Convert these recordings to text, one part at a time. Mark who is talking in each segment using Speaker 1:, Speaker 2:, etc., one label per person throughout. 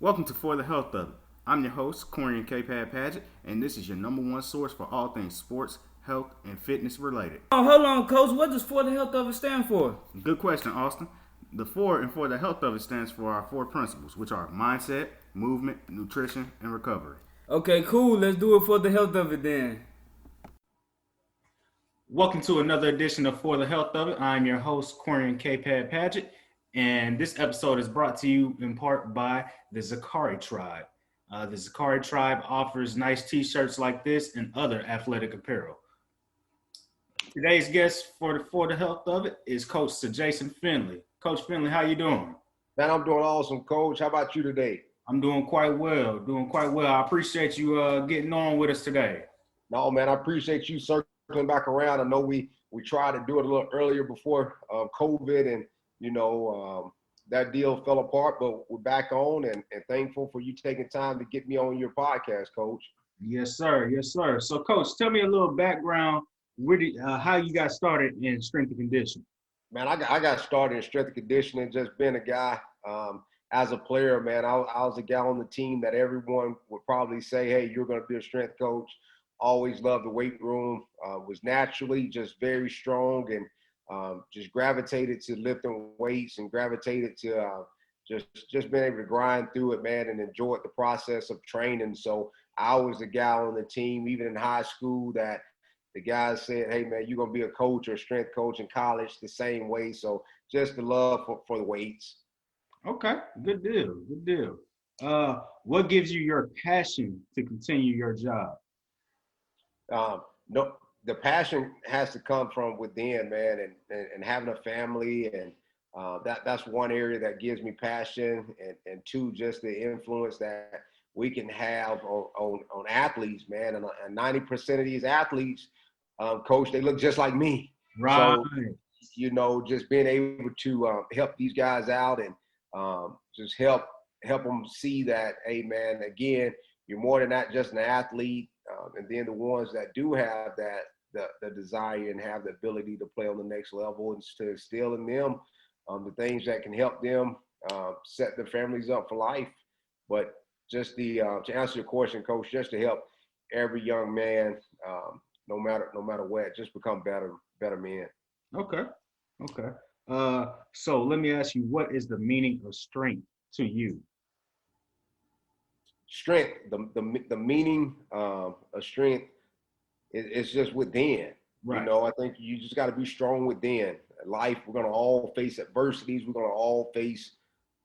Speaker 1: Welcome to For the Health of It. I'm your host, Corian K. Paget, and this is your number one source for all things sports, health, and fitness related.
Speaker 2: Oh, hold on, Coach. What does For the Health of It stand for?
Speaker 1: Good question, Austin. The four and For the Health of It stands for our four principles, which are mindset, movement, nutrition, and recovery.
Speaker 2: Okay, cool. Let's do it for the health of it then.
Speaker 1: Welcome to another edition of For the Health of It. I'm your host, Corian K. Paget, and this episode is brought to you in part by the Zakari Tribe. The Zakari Tribe offers nice t-shirts like this and other athletic apparel. Today's guest for the health of it is Coach SaJason Finley. Coach Finley, how you doing?
Speaker 3: Man, I'm doing awesome, Coach. How about you today?
Speaker 1: I'm doing quite well. I appreciate you getting on with us today.
Speaker 3: No, man, I appreciate you circling back around. I know we tried to do it a little earlier before COVID, and that deal fell apart. But we're back on, and thankful for you taking time to get me on your podcast, Coach.
Speaker 1: Yes, sir. Yes, sir. So, Coach, tell me a little background. How you got started in strength and conditioning?
Speaker 3: Man, I got started in strength and conditioning, just being a guy. As a player, man, I was a guy on the team that everyone would probably say, hey, you're going to be a strength coach. Always loved the weight room, was naturally just very strong, and just gravitated to lifting weights and gravitated to just being able to grind through it, man, and enjoyed the process of training. So I was the guy on the team, even in high school, that the guys said, hey, man, you're going to be a coach or a strength coach in college the same way. So just the love for the weights.
Speaker 1: Okay, good deal. Good deal. What gives you your passion to continue your job?
Speaker 3: No, the passion has to come from within, man, and having a family, and that's one area that gives me passion, and two, just the influence that we can have on athletes, man, and 90% of these athletes, Coach, they look just like me.
Speaker 1: Right.
Speaker 3: So, just being able to help these guys out and just help them see that, hey, man, again, you're more than that, just an athlete. And then the ones that do have the desire and have the ability to play on the next level, and to instill in them the things that can help them set their families up for life. But just to answer your question, Coach, just to help every young man, no matter what, just become better men.
Speaker 1: Okay. So let me ask you, what is the meaning of strength to you?
Speaker 3: Strength, the meaning of strength is just within.
Speaker 1: Right.
Speaker 3: I think you just got to be strong within. Life, we're going to all face adversities. We're going to all face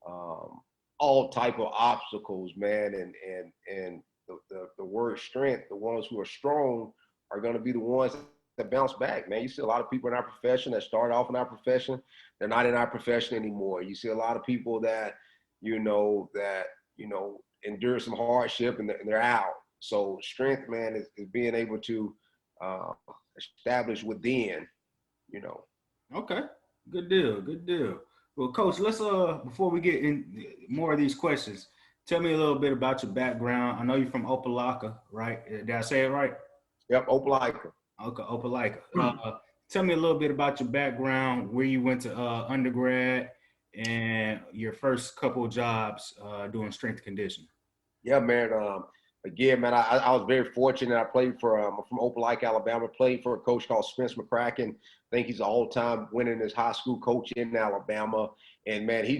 Speaker 3: all type of obstacles, man. And the word strength, the ones who are strong are going to be the ones that bounce back, man. You see a lot of people in our profession that start off in our profession, they're not in our profession anymore. You see a lot of people that endure some hardship and they're out. So strength, man, is being able to establish within.
Speaker 1: Okay. Good deal. Well, Coach, let's before we get in more of these questions, tell me a little bit about your background. I know you're from Opelika, right? Did I say it right?
Speaker 3: Yep, Opelika.
Speaker 1: Okay, Opelika. Tell me a little bit about your background, where you went to undergrad, and your first couple of jobs doing strength and conditioning.
Speaker 3: Yeah, man. Again, man, I was very fortunate. I played from Opelika, Alabama. Played for a coach called Spence McCracken. I think he's an all-time winningest high school coach in Alabama. And man, he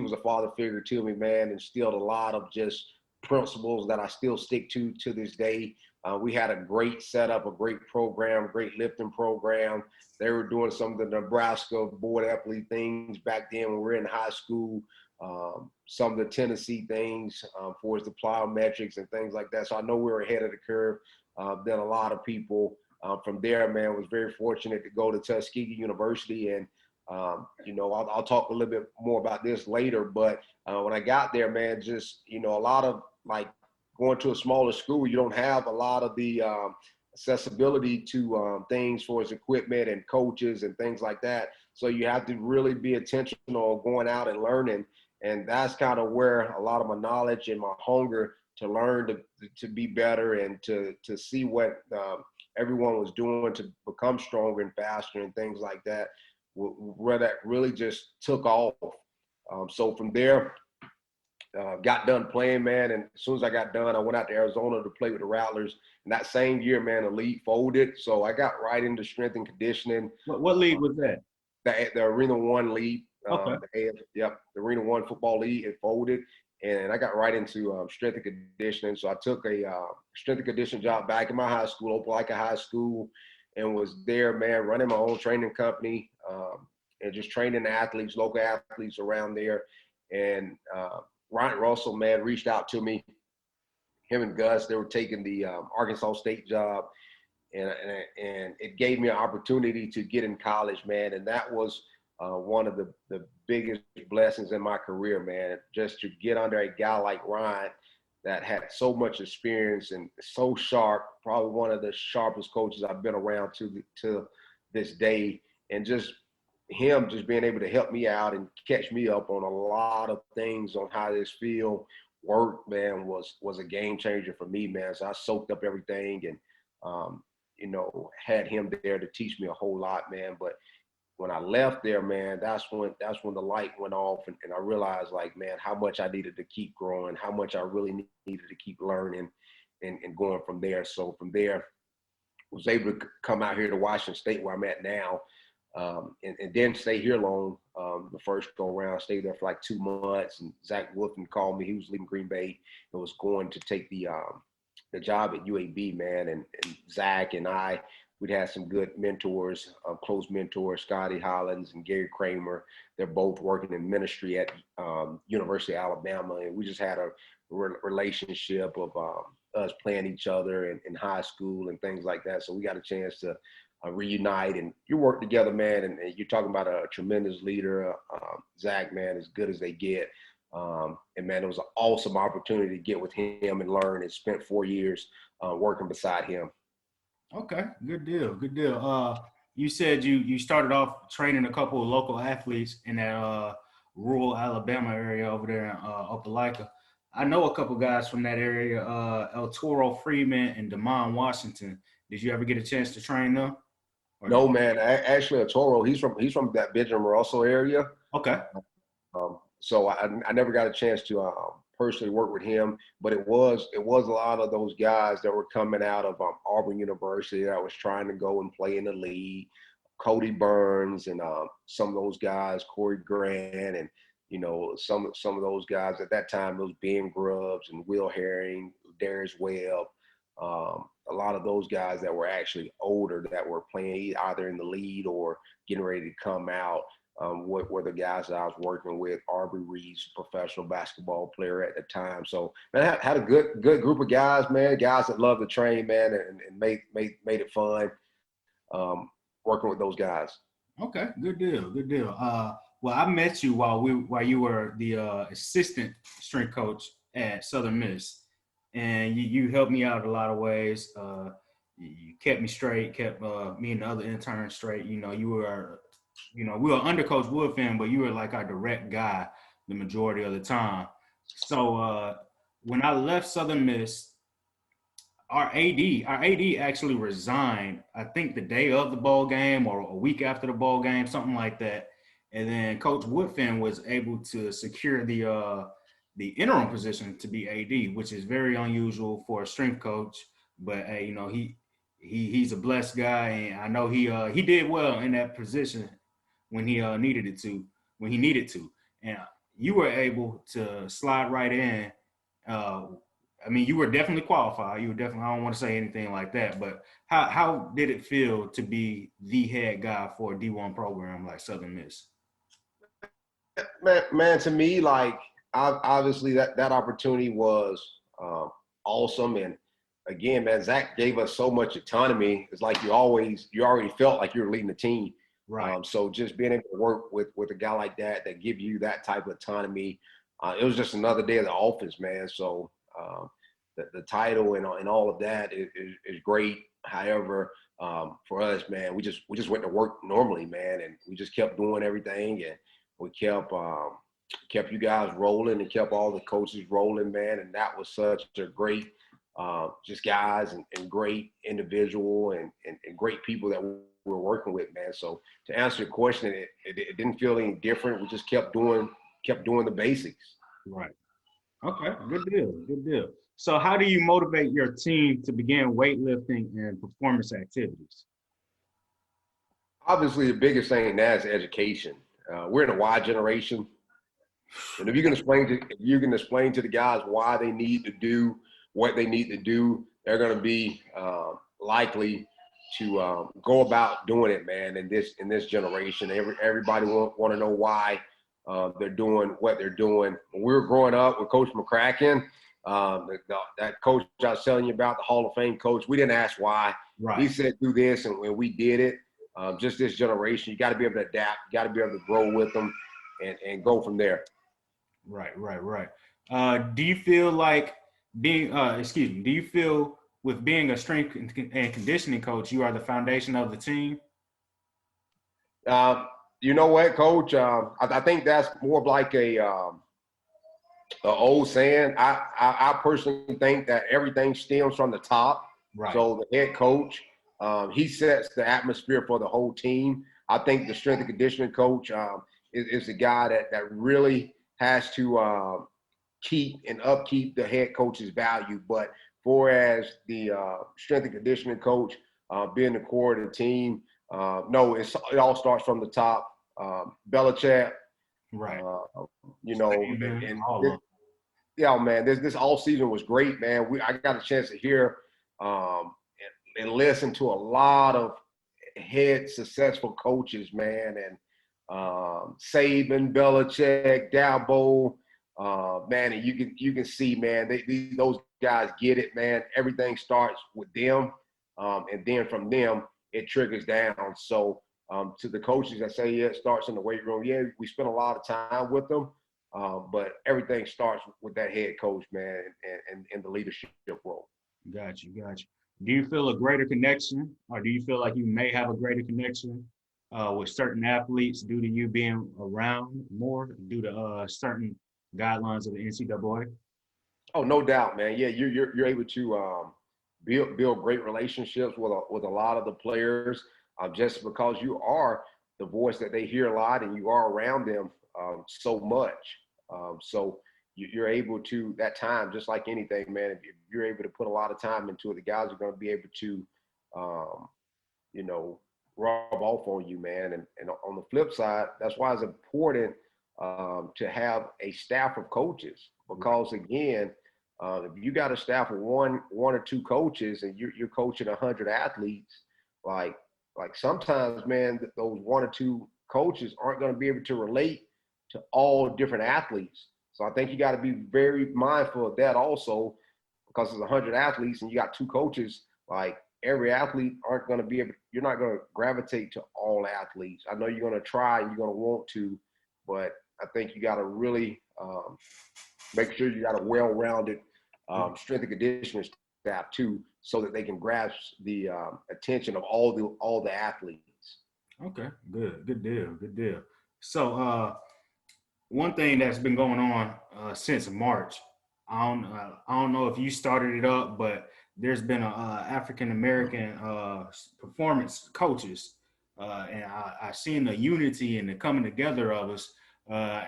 Speaker 3: was a father figure to me, man. Instilled a lot of just principles that I still stick to this day. We had a great setup, a great program, great lifting program. They were doing some of the Nebraska board athlete things back then when we were in high school. Some of the Tennessee things for the plyometrics and things like that. So I know we were ahead of the curve than a lot of people. From there, man, was very fortunate to go to Tuskegee University. And, I'll talk a little bit more about this later. But when I got there, man, just, a lot of like going to a smaller school, you don't have a lot of the accessibility to things for its equipment and coaches and things like that. So you have to really be intentional going out and learning. And that's kind of where a lot of my knowledge and my hunger to learn to be better and to see what everyone was doing to become stronger and faster and things like that, where that really just took off. So from there, got done playing, man. And as soon as I got done, I went out to Arizona to play with the Rattlers. And that same year, man, the league folded. So I got right into strength and conditioning.
Speaker 1: What league was that?
Speaker 3: The Arena One League.
Speaker 1: Okay.
Speaker 3: The Arena One Football League. It folded. And I got right into strength and conditioning. So I took a strength and conditioning job back in my high school, Opelika High School, and was there, man, running my own training company and just training athletes, local athletes around there. And Ryan Russell, man, reached out to me. Him and Gus, they were taking the Arkansas State job. And it gave me an opportunity to get in college, man. And that was one of the biggest blessings in my career, man, just to get under a guy like Ryan that had so much experience and so sharp, probably one of the sharpest coaches I've been around to this day. And just him just being able to help me out and catch me up on a lot of things on how this field worked, man, was a game changer for me, man. So I soaked up everything and, had him there to teach me a whole lot, man. But when I left there, man, that's when the light went off and I realized, like, man, how much I needed to keep growing, how much I really needed to keep learning and going from there. So from there, was able to come out here to Washington State where I'm at now, and didn't stay here long. The first go around, I stayed there for like 2 months, and Zach Wolfen called me. He was leaving Green Bay and was going to take the job at UAB, man. And Zach and I, we'd had some good mentors, close mentors, Scotty Hollins and Gary Kramer. They're both working in ministry at University of Alabama, and we just had a relationship of us playing each other in high school and things like that. So we got a chance to reunite, and you work together, man. And you're talking about a tremendous leader, Zach, man, as good as they get. And man, it was an awesome opportunity to get with him and learn, and spent 4 years working beside him.
Speaker 1: Okay, good deal. You said you started off training a couple of local athletes in that rural Alabama area over there in Opelika. I know a couple guys from that area, El Toro Freeman and Damon Washington. Did you ever get a chance to train them?
Speaker 3: No, man. Actually, El Toro, he's from that Benjamin Russell area.
Speaker 1: Okay.
Speaker 3: So I never got a chance to personally work with him, but it was a lot of those guys that were coming out of Auburn University that was trying to go and play in the league. Cody Burns and some of those guys, Corey Grant, and some of those guys at that time, those Ben Grubbs and Will Herring, Darius Webb, a lot of those guys that were actually older that were playing either in the lead or getting ready to come out. Were the guys that I was working with. Aubrey Reed's professional basketball player at the time. So, man, I had a good group of guys, man, guys that love to train, man, and made it fun working with those guys.
Speaker 1: Okay, good deal. Well, I met you while you were the assistant strength coach at Southern Miss, and you helped me out a lot of ways. You kept me straight, kept me and the other interns straight. You were we were under Coach Woodfin, but you were like our direct guy the majority of the time. So when I left Southern Miss, our AD actually resigned, I think the day of the bowl game or a week after the bowl game, something like that. And then Coach Woodfin was able to secure the interim position to be AD, which is very unusual for a strength coach. But he's a blessed guy, and I know he did well in that position when he needed to. And you were able to slide right in. You were definitely qualified. I don't want to say anything like that, but how did it feel to be the head guy for a D1 program like Southern Miss?
Speaker 3: Man, to me, like, obviously that opportunity was awesome. And again, man, Zach gave us so much autonomy. It's like you already felt like you were leading the team.
Speaker 1: Right.
Speaker 3: So just being able to work with a guy like that give you that type of autonomy, it was just another day of the office, man. So the title and all of that is great. However, for us, man, we just went to work normally, man, and we just kept doing everything, and we kept you guys rolling and kept all the coaches rolling, man. And that was such a great just guys and great individual and great people that we were working with, man. So to answer your question, it didn't feel any different. We just kept doing the basics.
Speaker 1: Right. Okay, good deal, good deal. So how do you motivate your team to begin weightlifting and performance activities?
Speaker 3: Obviously, the biggest thing now is education. We're in a Y generation, and if you can explain to the guys why they need to do what they need to do, they're going to be likely to go about doing it, man. In this generation, everybody want to know why they're doing what they're doing. When we were growing up with Coach McCracken, that coach I was telling you about, the Hall of Fame coach, we didn't ask why.
Speaker 1: Right,
Speaker 3: He said do this, and we did it. Just this generation, you got to be able to adapt. You got to be able to grow with them and go from there.
Speaker 1: right. Do you feel like do you feel with being a strength and conditioning coach, you are the foundation of the team?
Speaker 3: Um, you know what, Coach? I think that's more of like a old saying. I personally think that everything stems from the top.
Speaker 1: Right,
Speaker 3: So the head coach, he sets the atmosphere for the whole team. I think the strength and conditioning coach is the guy that really has to keep and upkeep the head coach's value. But for as the strength and conditioning coach, being the core of the team, no, it all starts from the top. Belichick,
Speaker 1: right.
Speaker 3: you know,
Speaker 1: Amen.
Speaker 3: and
Speaker 1: All
Speaker 3: this,
Speaker 1: of
Speaker 3: yeah, man, this all season was great, man. I got a chance to hear and listen to a lot of head successful coaches, man, and Saban, Belichick, Dabo, man, and you can see, man, those guys get it, man. Everything starts with them, and then from them it triggers down. So to the coaches that say yeah, it starts in the weight room, yeah, we spend a lot of time with them, but everything starts with that head coach, man, and the leadership role.
Speaker 1: Got you, got you. Do you feel a greater connection, or do you feel like you may have a greater connection with certain athletes due to you being around more, due to certain guidelines of the NCAA?
Speaker 3: Oh, no doubt, man. Yeah, you're able to build great relationships with a lot of the players, just because you are the voice that they hear a lot, and you are around them so much. So you're able to that time, just like anything, man. If you're able to put a lot of time into it, the guys are going to be able to, um, you know, rub off on you, man. And on the flip side, that's why it's important to have a staff of coaches, because again, if you got a staff of one or two coaches and you're coaching 100 athletes, like sometimes, man, those one or two coaches aren't going to be able to relate to all different athletes. So I think you got to be very mindful of that also, because there's 100 athletes and you got two coaches. Like every athlete aren't going to be able. You're not going to gravitate to all athletes. I know you're going to try and you're going to want to, but I think you got to really make sure you got a well-rounded strength and conditioning staff too, so that they can grasp the attention of all the athletes.
Speaker 1: Okay, good deal, good deal. So, one thing that's been going on since March, I don't know if you started it up, but there's been a African American performance coaches, and I seen the unity and the coming together of us. Uh,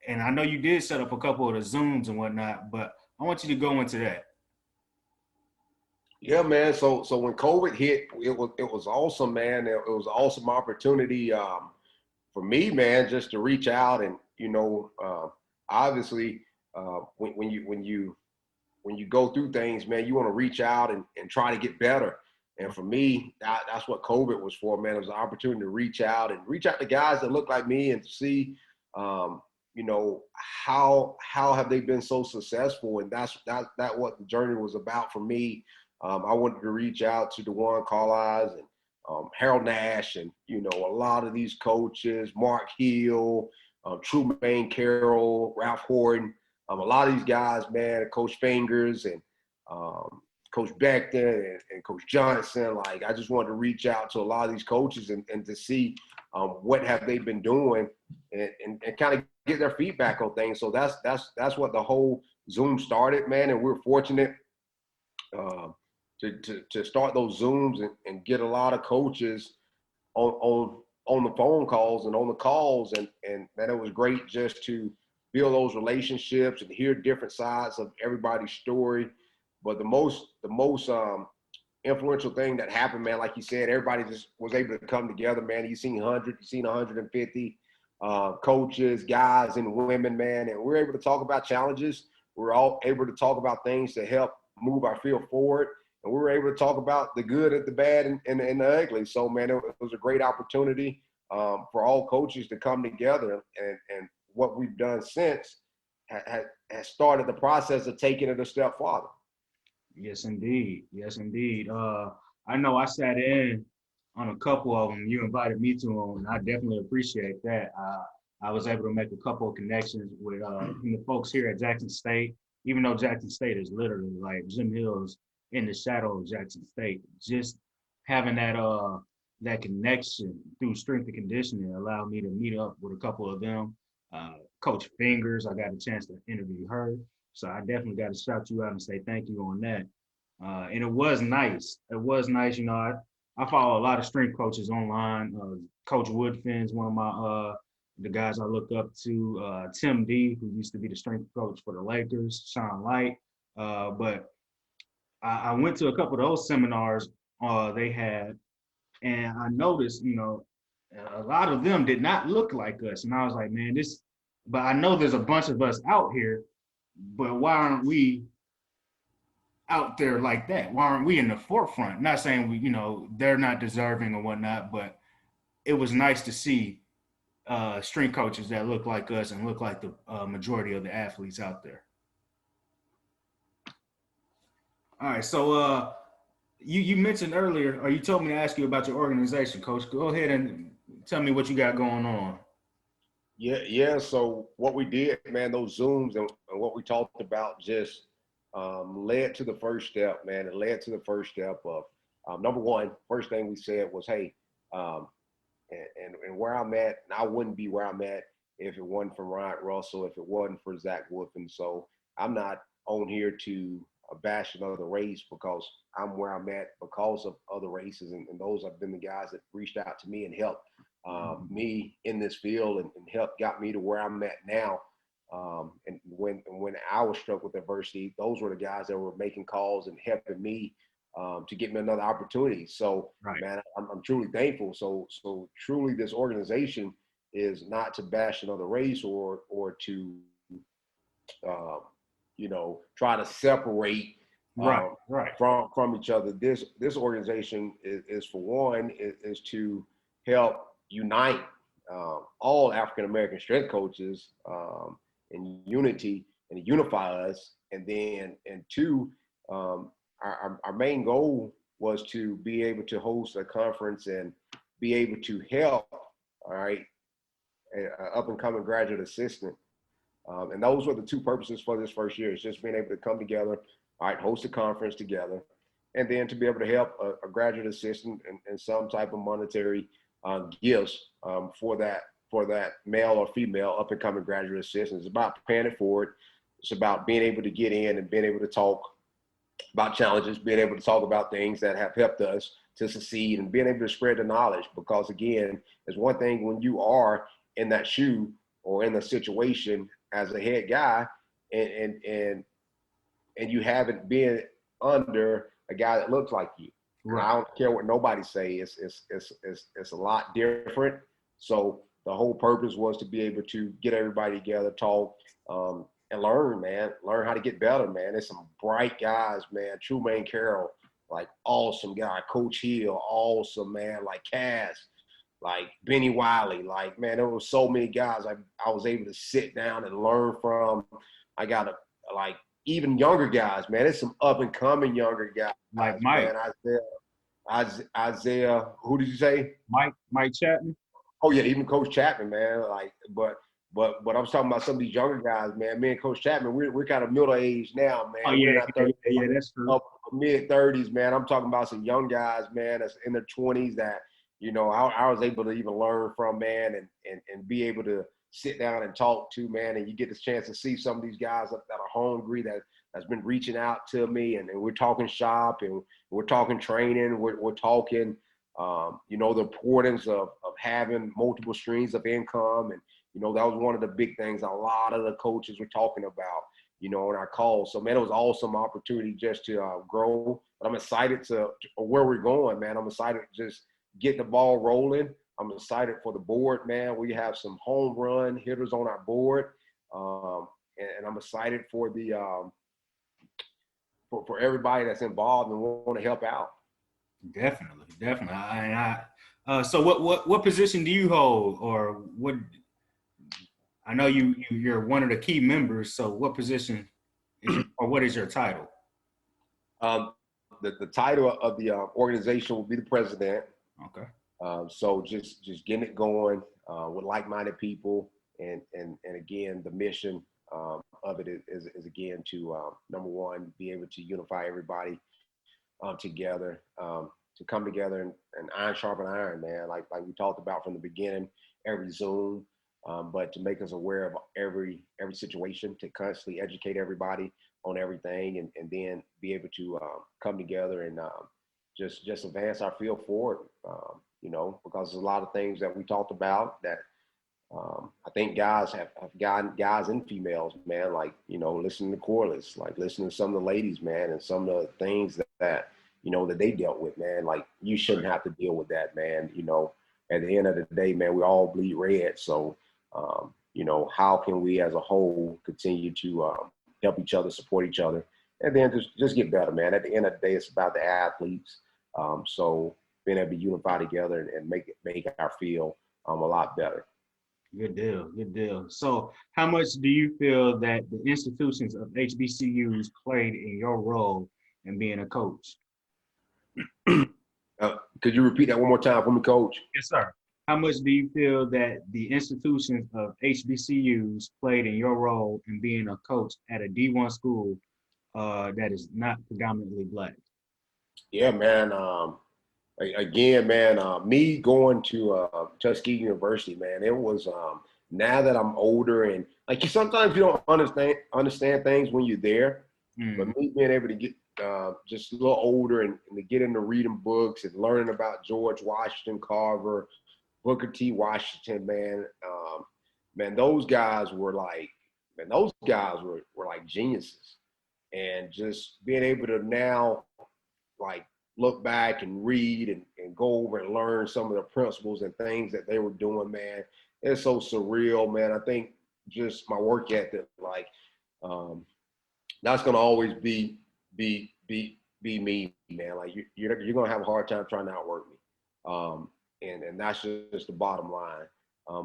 Speaker 1: and I know you did set up a couple of the Zooms and whatnot, but I want you to go into that.
Speaker 3: Yeah, man. So when COVID hit, it was awesome, man. It was an awesome opportunity for me, man, just to reach out and obviously when you go through things, man, you want to reach out and try to get better. And for me, that's what COVID was for, man. It was an opportunity to reach out to guys that look like me and to see, how have they been so successful. And that's what the journey was about for me. I wanted to reach out to DeJuan Carlisle and Harold Nash and, a lot of these coaches, Mark Hill, Trumaine Carroll, Ralph Horton, a lot of these guys, man, Coach Fingers and Coach Beckton and Coach Johnson. Like, I just wanted to reach out to a lot of these coaches and to see what have they been doing and kind of get their feedback on things. So that's what the whole Zoom started, man. And we're fortunate to start those Zooms and get a lot of coaches on the phone calls and on the calls. And man, it was great just to build those relationships and hear different sides of everybody's story. But the most influential thing that happened, man, like you said, everybody just was able to come together, man. You seen 100, you seen 150 coaches, guys and women, man, and we're able to talk about challenges. We're all able to talk about things to help move our field forward. And we were able to talk about the good, the bad, and the ugly. So, man, it was a great opportunity for all coaches to come together. And what we've done since has started the process of taking it a step farther.
Speaker 1: Yes, indeed. Yes, indeed. I know I sat in on a couple of them. You invited me to them, and I definitely appreciate that. I was able to make a couple of connections with the folks here at Jackson State, even though Jackson State is literally like Jim Hill's in the shadow of Jackson State. Just having that connection through strength and conditioning allowed me to meet up with a couple of them. Coach Fingers, I got a chance to interview her. So I definitely got to shout you out and say thank you on that. And it was nice. It was nice. You know, I follow a lot of strength coaches online. Coach Woodfin's one of my the guys I look up to. Tim D, who used to be the strength coach for the Lakers. Sean Light. But I went to a couple of those seminars they had, and I noticed, you know, a lot of them did not look like us. And I was like, man, but I know there's a bunch of us out here, but why aren't we out there like that? Why aren't we in the forefront? Not saying we, you know, they're not deserving or whatnot, but it was nice to see strength coaches that look like us and look like the majority of the athletes out there. All right, so you mentioned earlier, or you told me to ask you about your organization, Coach. Go ahead and tell me what you got going on.
Speaker 3: Yeah. So what we did, man, those Zooms and what we talked about just led to the first step, man. It led to the first step of number one. First thing we said was, hey, and where I'm at, and I wouldn't be where I'm at if it wasn't for Ryan Russell, if it wasn't for Zach Wolf. And so I'm not on here to bash another race because I'm where I'm at because of other races, and those have been the guys that reached out to me and helped me in this field and helped got me to where I'm at now. And when I was struck with adversity, those were the guys that were making calls and helping me to get me another opportunity. So, right, man, I'm truly thankful. So truly, this organization is not to bash another race or to you know, try to separate from each other. This organization is for one is to help unite all African American strength coaches in unity and unify us. And then two, our main goal was to be able to host a conference and be able to help, all right, an up and coming graduate assistant. And those were the two purposes for this first year. It's just being able to come together, all right, host a conference together, and then to be able to help a graduate assistant and some type of monetary gifts for that male or female up and coming graduate assistant. It's about paying it forward. It's about being able to get in and being able to talk about challenges, being able to talk about things that have helped us to succeed, and being able to spread the knowledge. Because again, it's one thing when you are in that shoe or in the situation as a head guy, and you haven't been under a guy that looks like you. Right. I don't care what nobody say. It's a lot different. So the whole purpose was to be able to get everybody together, talk, and learn, man. Learn how to get better, man. There's some bright guys, man. Trumaine Carroll, like awesome guy. Coach Hill, awesome, man. Like Cass, like Benny Wiley, like, man, there were so many guys I was able to sit down and learn from. I got like even younger guys, man. There's some up and coming younger guys,
Speaker 1: like Mike,
Speaker 3: man. Isaiah, who did you say?
Speaker 1: Mike Chapman.
Speaker 3: Oh yeah, even Coach Chapman, man. Like, but I was talking about some of these younger guys, man. Me and Coach Chapman, we're kind of middle aged now, man.
Speaker 1: Oh yeah, yeah, that's true.
Speaker 3: Up mid-30s, man. I'm talking about some young guys, man, that's in their 20s that, you know, I was able to even learn from, man, and be able to sit down and talk to, man. And you get this chance to see some of these guys that are hungry, that's been reaching out to me, and we're talking shop, and we're talking training, we're talking, you know, the importance of having multiple streams of income, That was one of the big things a lot of the coaches were talking about, on our calls. So, man, it was awesome opportunity just to grow. But I'm excited to where we're going, man. I'm excited to just get the ball rolling. I'm excited for the board, man. We have some home run hitters on our board. And I'm excited for the for everybody that's involved and want to help out.
Speaker 1: Definitely. So what position do you hold, or what? I know you're one of the key members. So what position or what is your title?
Speaker 3: The title of the organization will be the president.
Speaker 1: Okay.
Speaker 3: So just getting it going with like-minded people, and again, the mission of it is again to number one, be able to unify everybody together, to come together and iron sharpen iron, man. Like we talked about from the beginning, every Zoom, but to make us aware of every situation, to constantly educate everybody on everything, and then be able to come together and just advance our field forward. Because there's a lot of things that we talked about that I think guys have gotten, guys and females, man, like, listening to Corliss, like listening to some of the ladies, man, and some of the things that that they dealt with, man. Like, you shouldn't have to deal with that, man. At the end of the day, man, we all bleed red. So, how can we as a whole continue to help each other, support each other, and then just get better, man. At the end of the day, it's about the athletes. So being able to unify together and make our field a lot better.
Speaker 1: Good deal. So how much do you feel that the institutions of HBCUs played in your role in being a coach?
Speaker 3: Could you repeat that one more time for me, Coach?
Speaker 1: Yes, sir. How much do you feel that the institutions of HBCUs played in your role in being a coach at a D1 school that is not predominantly Black?
Speaker 3: Yeah, man. Again, man, me going to Tuskegee University, man, it was now that I'm older, and like, sometimes you don't understand things when you're there, but me being able to get just a little older and to get into reading books and learning about George Washington Carver, Booker T. Washington, man, those guys were like geniuses, and just being able to now like look back and read and go over and learn some of the principles and things that they were doing, man. It's so surreal, man. I think just my work ethic, like, that's gonna always be me, man. Like, you're gonna have a hard time trying to outwork me, and that's just the bottom line.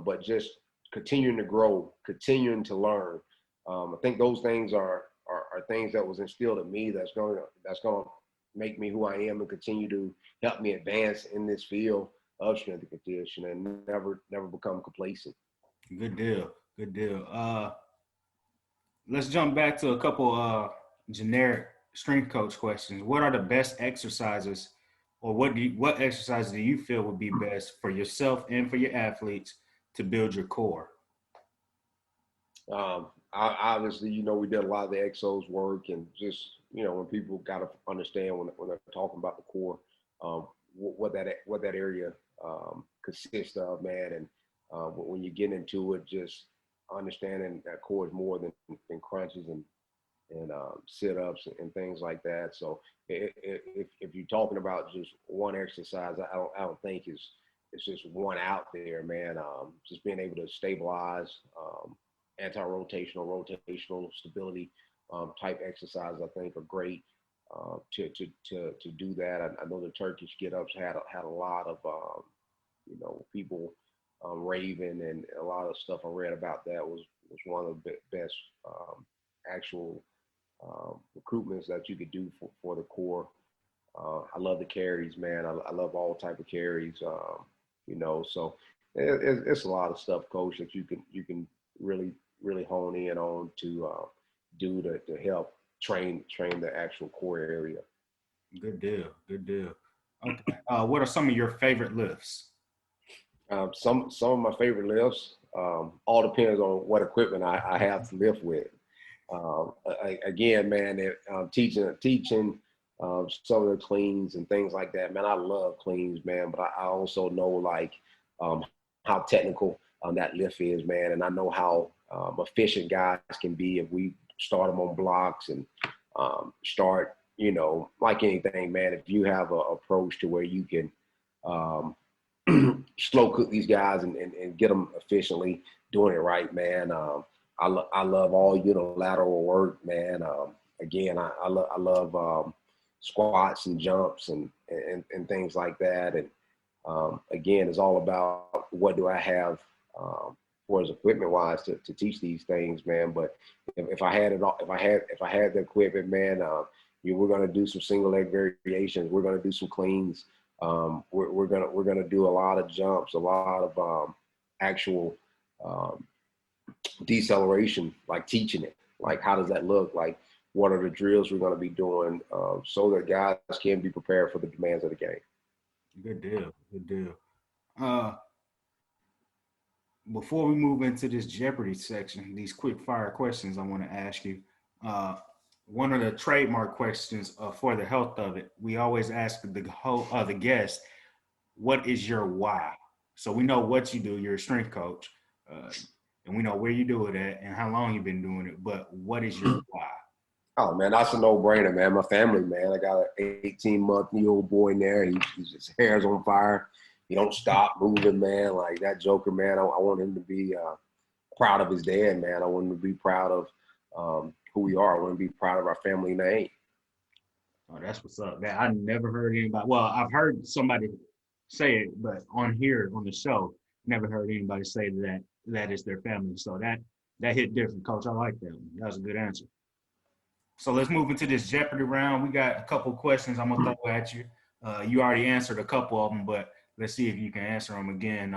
Speaker 3: But just continuing to grow, continuing to learn. I think those things are things that was instilled in me that's gonna make me who I am and continue to help me advance in this field of strength and conditioning and never become complacent.
Speaker 1: Good deal. Let's jump back to a couple generic strength coach questions. What are the best exercises, or what exercises do you feel would be best for yourself and for your athletes to build your core?
Speaker 3: Obviously, we did a lot of the exos work, and just, when people got to understand when they're talking about the core, what that area consists of, man. And when you get into it, just understanding that core is more than crunches and sit-ups and things like that. So if you're talking about just one exercise, I don't think it's just one out there, man. Just being able to stabilize, anti-rotational, rotational stability type exercises, I think, are great to do that. I know the Turkish get-ups had a lot of people raving, and a lot of stuff I read about that was one of the best actual recruitments that you could do for the core. I love the carries, man. I love all type of carries. So it's a lot of stuff, Coach, that you can really hone in on to do to help train the actual core area.
Speaker 1: Good deal. Okay. What are some of your favorite lifts?
Speaker 3: Some of my favorite lifts, all depends on what equipment I have to lift with. Again, man, teaching some of the cleans and things like that, man. I love cleans, man, but I also know, like, how technical that lift is, man. And I know how efficient guys can be if we start them on blocks and start, like anything, man, if you have an approach to where you can slow cook these guys and get them efficiently doing it right, man. I love all unilateral work, man. Again, I love squats and jumps and things like that. And again, it's all about what do I have for as equipment wise to teach these things, man. But if I had it all, if I had the equipment, man, we're gonna do some single leg variations. We're gonna do some cleans. We're gonna do a lot of jumps, a lot of actual deceleration, like teaching it. Like, how does that look? Like, what are the drills we're going to be doing so that guys can be prepared for the demands of the game?
Speaker 1: Good deal. Good deal. Before we move into this Jeopardy section, these quick fire questions I want to ask you. One of the trademark questions for the health of it, we always ask the guest, what is your why? So we know what you do. You're a strength coach. And we know where you do it at and how long you've been doing it, but what is your why?
Speaker 3: Oh, man, that's a no-brainer, man. My family, man. I got an 18-month-old boy in there. His hair's on fire. He don't stop moving, man. Like, that joker, man, I want him to be proud of his dad, man. I want him to be proud of who we are. I want him to be proud of our family name.
Speaker 1: Oh, that's what's up, man. I never heard anybody. Well, I've heard somebody say it, but on the show, never heard anybody say that is their family. So that hit different, Coach. I like that one. That was a good answer. So let's move into this Jeopardy round. We got a couple of questions I'm gonna throw at you. You already answered a couple of them, but let's see if you can answer them again.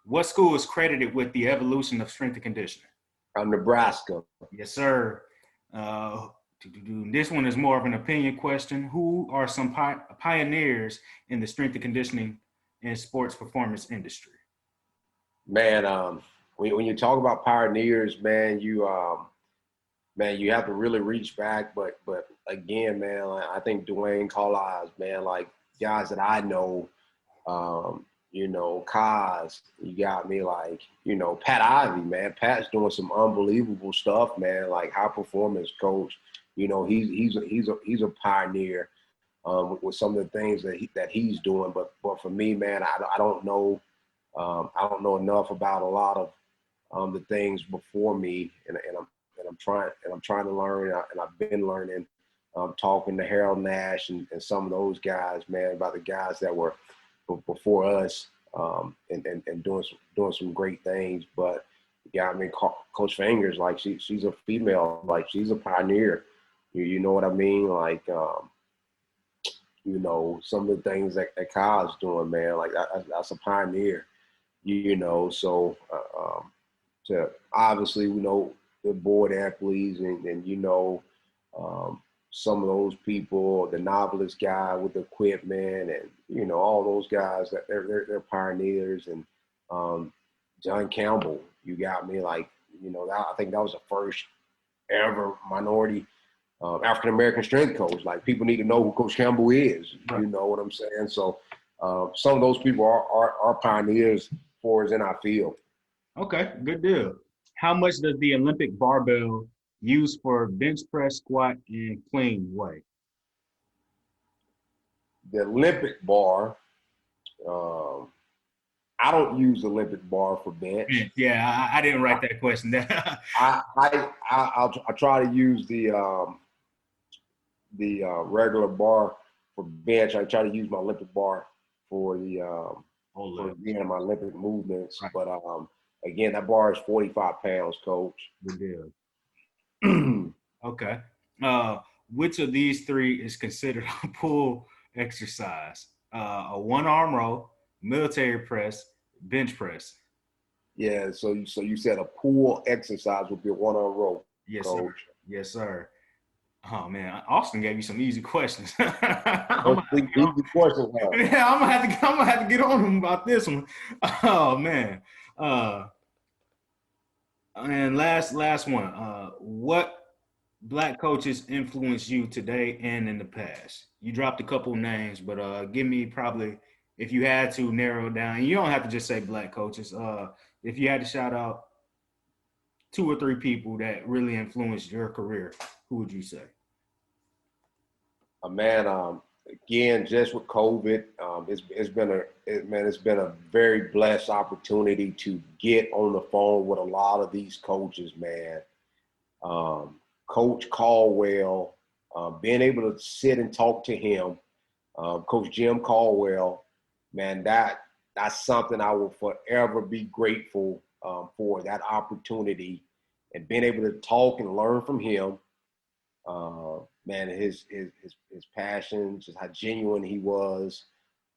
Speaker 1: What school is credited with the evolution of strength and conditioning?
Speaker 3: Nebraska.
Speaker 1: Yes, sir. This one is more of an opinion question. Who are some pioneers in the strength and conditioning and sports performance industry?
Speaker 3: Man, when you talk about pioneers, man, you have to really reach back. But again, man, I think Dwayne Collins, man, like guys that I know, Kaz, you got me, like, Pat Ivy, man. Pat's doing some unbelievable stuff, man. Like, high performance coach. He's a pioneer with some of the things that he's doing. But for me, man, I don't know. I don't know enough about a lot of the things before me, and I'm trying to learn, and I've been learning. Talking to Harold Nash and some of those guys, man, about the guys that were before us, and doing some great things. But yeah, I mean, Coach Fingers, like she's a female, like she's a pioneer. You know what I mean? Like, some of the things that Kyle's doing, man, like that's a pioneer. So to obviously, we know the board athletes and some of those people, the novelist guy with the equipment and, all those guys that they're pioneers. And John Campbell, you got me, like, I think that was the first ever minority African-American strength coach. Like, people need to know who Coach Campbell is. Right. You know what I'm saying? So some of those people are pioneers for us in our field.
Speaker 1: Okay, good deal. How much does the Olympic barbell use for bench press, squat, and clean weigh?
Speaker 3: The Olympic bar, I don't use the Olympic bar for bench.
Speaker 1: Yeah, I didn't write that question down.
Speaker 3: I'll try to use the regular bar for bench. I try to use my Olympic bar for my Olympic movements. Right. But again, that bar is 45 pounds, Coach.
Speaker 1: Good deal. Okay. Which of these three is considered a pull exercise? A one-arm row, military press, bench press.
Speaker 3: Yeah, so you said a pull exercise would be a one-arm row.
Speaker 1: Yes,
Speaker 3: Coach.
Speaker 1: sir. Yes, sir. Oh man, Austin gave you some easy questions.
Speaker 3: Easy questions.
Speaker 1: Yeah, I'm gonna have to get on him about this one. Oh man. And last one. What Black coaches influenced you today and in the past? You dropped a couple names, but give me probably, if you had to narrow it down. You don't have to just say Black coaches. if you had to shout out 2 or 3 people that really influenced your career, who would you say?
Speaker 3: Man, again, just with COVID, it's been a very blessed opportunity to get on the phone with a lot of these coaches, man. Coach Caldwell, being able to sit and talk to him, Coach Jim Caldwell, man, that's something I will forever be grateful for, that opportunity, and being able to talk and learn from him. Man, his passion, just how genuine he was,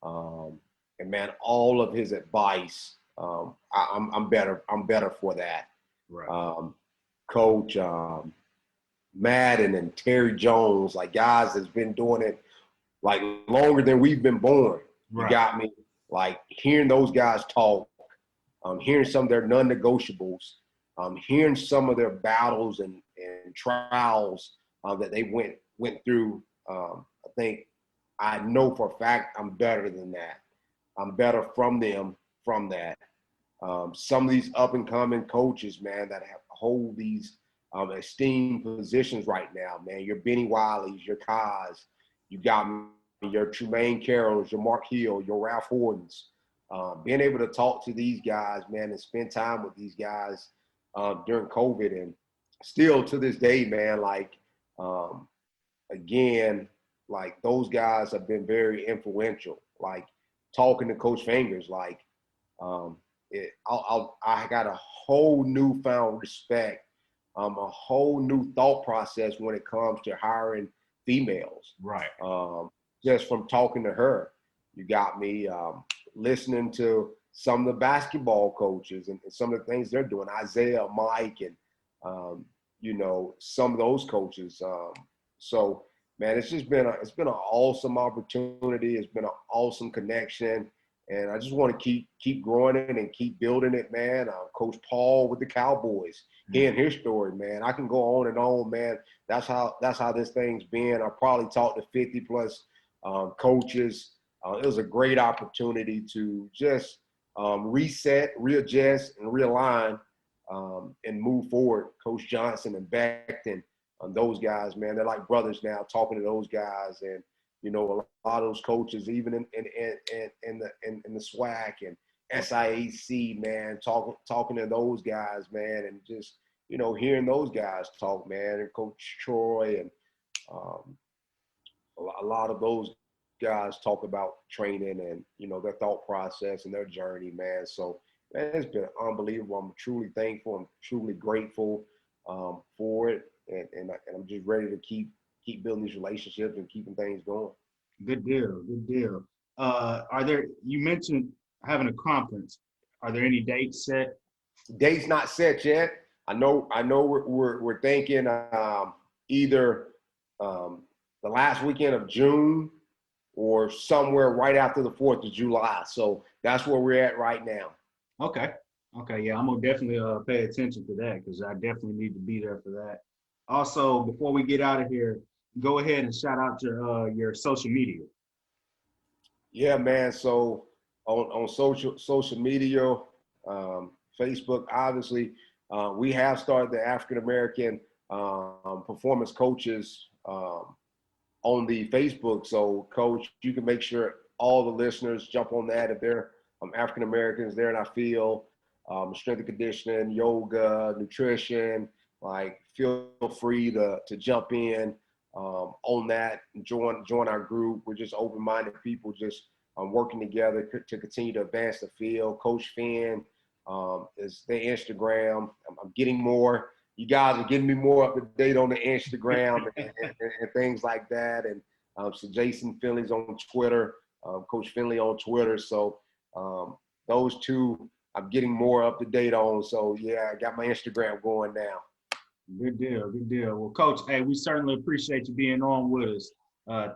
Speaker 3: and man, all of his advice. I'm better for that.
Speaker 1: Right.
Speaker 3: Coach Madden and Terry Jones, like guys that's been doing it like longer than we've been born. You
Speaker 1: Right.
Speaker 3: got me. Like hearing those guys talk, hearing some of their non-negotiables, hearing some of their battles and trials that they went through. I think I know for a fact I'm better than that. I'm better from them from that. Some of these up and coming coaches, man, that hold these esteemed positions right now, man. Your Benny Wileys, your Kaz, you got your Tremaine Carrolls, your Mark Hill, your Ralph Hordens. Being able to talk to these guys, man, and spend time with these guys during COVID, and still to this day, man, like again, like those guys have been very influential. Like talking to Coach Fingers, like I got a whole newfound respect, a whole new thought process when it comes to hiring females.
Speaker 1: Right.
Speaker 3: Just from talking to her, you got me listening to some of the basketball coaches and some of the things they're doing, Isaiah, Mike, and some of those coaches. So man, it's been an awesome opportunity. It's been an awesome connection. And I just want to keep growing it and keep building it, man. Coach Paul with the Cowboys, hearing his story, man. I can go on and on, man. That's how this thing's been. I probably talked to 50 plus coaches. It was a great opportunity to just reset, readjust, and realign and move forward. Coach Johnson and Beckton, those guys, man, they're like brothers now. Talking to those guys, and a lot of those coaches, even in the SWAC and SIAC, man, talking to those guys, man, and just hearing those guys talk, man, and Coach Troy and a lot of those guys talk about training and their thought process and their journey, man. So man, it's been unbelievable. I'm truly thankful. I'm truly grateful for it, and I'm just ready to keep building these relationships and keeping things going.
Speaker 1: Good deal. Good deal. You mentioned having a conference. Are there any dates set?
Speaker 3: Date's not set yet. I know we're thinking either the last weekend of June or somewhere right after the 4th of July. So that's where we're at right now.
Speaker 1: Okay. Yeah, I'm gonna definitely pay attention to that, because I definitely need to be there for that. Also, before we get out of here, go ahead and shout out your social media.
Speaker 3: Yeah, man. So on social media, Facebook, obviously, we have started the African American performance coaches on the Facebook. So, Coach, you can make sure all the listeners jump on that if they're African Americans there in our field, strength and conditioning, yoga, nutrition. Like, feel free to jump in on that and join our group. We're just open-minded people, just working together to continue to advance the field. Coach Finn is the Instagram. I'm getting more. You guys are getting me more up to date on the Instagram and things like that. And SaJason Finley's on Twitter, Coach Finley on Twitter. So those two I'm getting more up to date on. So yeah, I got my Instagram going now.
Speaker 1: Good deal. Well, Coach, hey, we certainly appreciate you being on with us.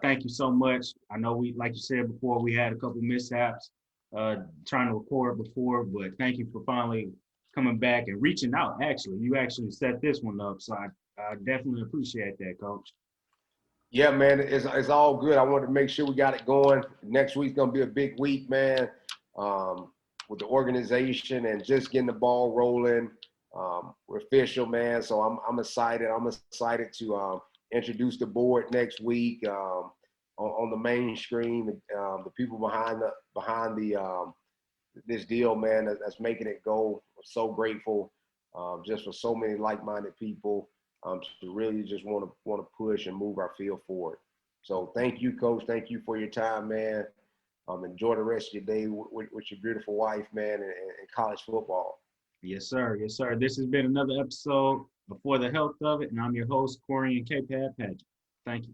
Speaker 1: Thank you so much. I know like you said before, we had a couple mishaps trying to record before, but thank you for finally coming back and reaching out. Actually, you actually set this one up, so I definitely appreciate that, Coach.
Speaker 3: Yeah, man, it's all good. I wanted to make sure we got it going. Next week's gonna be a big week, man. with the organization and just getting the ball rolling. We're official, man. So I'm excited. I'm excited to introduce the board next week on the main screen. The people behind this deal, man, that's making it go. I'm so grateful, just for so many like-minded people to really just want to push and move our field forward. So thank you, Coach. Thank you for your time, man. Enjoy the rest of your day with your beautiful wife, man, and college football.
Speaker 1: Yes, sir. Yes, sir. This has been another episode of For the Health of It, and I'm your host, Corey and K-Pad Patrick. Thank you.